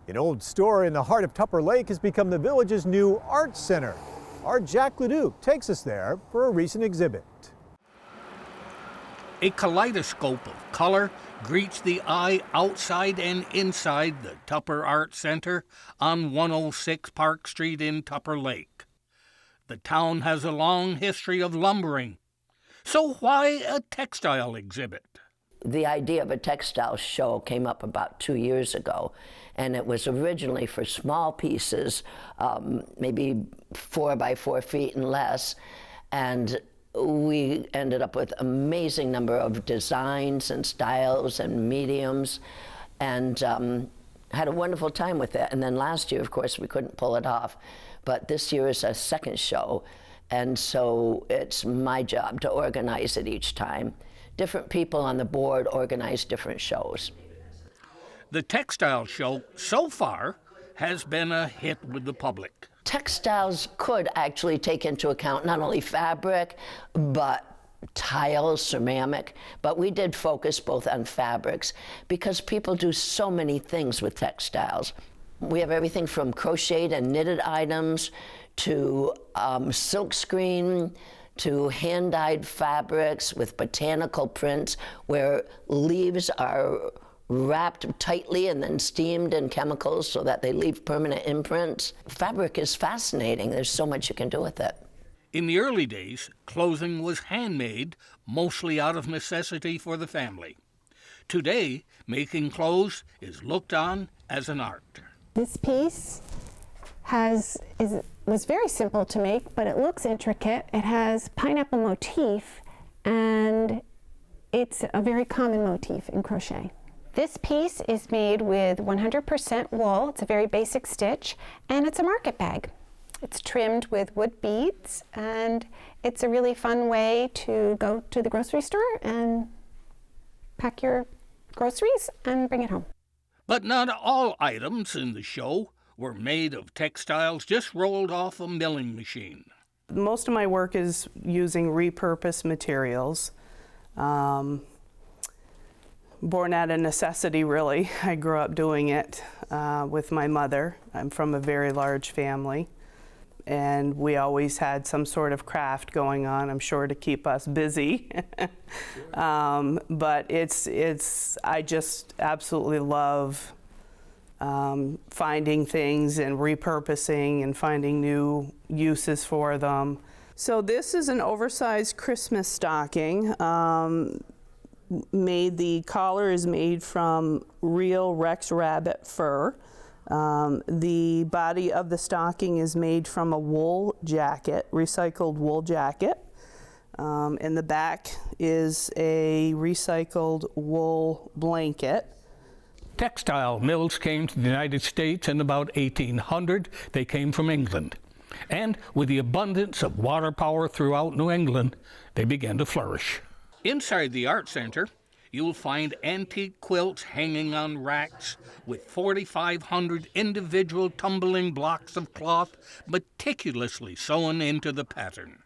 An old store in the heart of Tupper Lake has become the village's new art center. Our Jack LaDuke takes us there for a recent exhibit. A kaleidoscope of color greets the eye outside and inside the Tupper Art Center on 106 Park Street in Tupper Lake. The town has a long history of lumbering. So why a textile exhibit? The idea of a textile show came up about 2 years ago, and it was originally for small pieces, maybe 4 by 4 feet and less, and we ended up with an amazing number of designs and styles and mediums, and had a wonderful time with it. And then last year, of course, we couldn't pull it off, but this year is a second show, and so it's my job to organize it each time. Different people on the board organize different shows. The textile show, so far, has been a hit with the public. Textiles could actually take into account not only fabric, but tiles, ceramic, but we did focus both on fabrics because people do so many things with textiles. We have everything from crocheted and knitted items to silk screen, to hand-dyed fabrics with botanical prints where leaves are wrapped tightly and then steamed in chemicals so that they leave permanent imprints. Fabric is fascinating. There's so much you can do with it. In the early days, clothing was handmade, mostly out of necessity for the family. Today, making clothes is looked on as an art. This piece was very simple to make, but it looks intricate. It has pineapple motif, and it's a very common motif in crochet. This piece is made with 100% wool. It's a very basic stitch, and it's a market bag. It's trimmed with wood beads, and it's a really fun way to go to the grocery store and pack your groceries and bring it home. But not all items in the show were made of textiles just rolled off a milling machine. Most of my work is using repurposed materials. Born out of necessity, really. I grew up doing it with my mother. I'm from a very large family, and we always had some sort of craft going on, I'm sure, to keep us busy. But I just absolutely love finding things and repurposing and finding new uses for them. So this is an oversized Christmas stocking. The collar is made from real Rex rabbit fur. The body of the stocking is made from a wool jacket, recycled wool jacket. And the back is a recycled wool blanket. Textile mills came to the United States in about 1800. They came from England. And with the abundance of water power throughout New England, they began to flourish. Inside the art center, you'll find antique quilts hanging on racks with 4,500 individual tumbling blocks of cloth meticulously sewn into the pattern.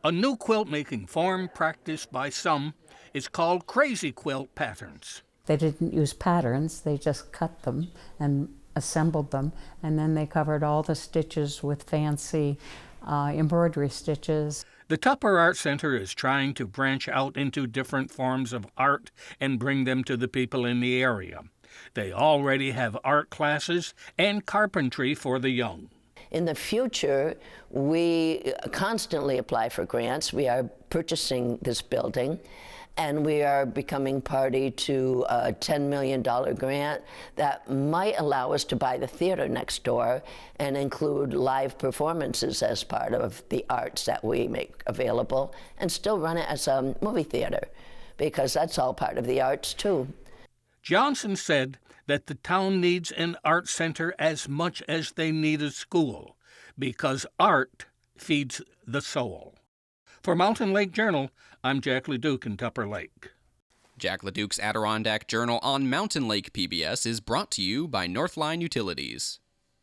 A new quilt-making form practiced by some is called crazy quilt patterns. They didn't use patterns, they just cut them and assembled them, and then they covered all the stitches with fancy embroidery stitches. The Tupper Art Center is trying to branch out into different forms of art and bring them to the people in the area. They already have art classes and carpentry for the young. In the future, we constantly apply for grants. We are purchasing this building, and we are becoming party to a $10 million grant that might allow us to buy the theater next door and include live performances as part of the arts that we make available, and still run it as a movie theater, because that's all part of the arts too. Johnson said that the town needs an art center as much as they need a school, because art feeds the soul. For Mountain Lake Journal, I'm Jack LaDuke in Tupper Lake. Jack LaDuke's Adirondack Journal on Mountain Lake PBS is brought to you by Northline Utilities.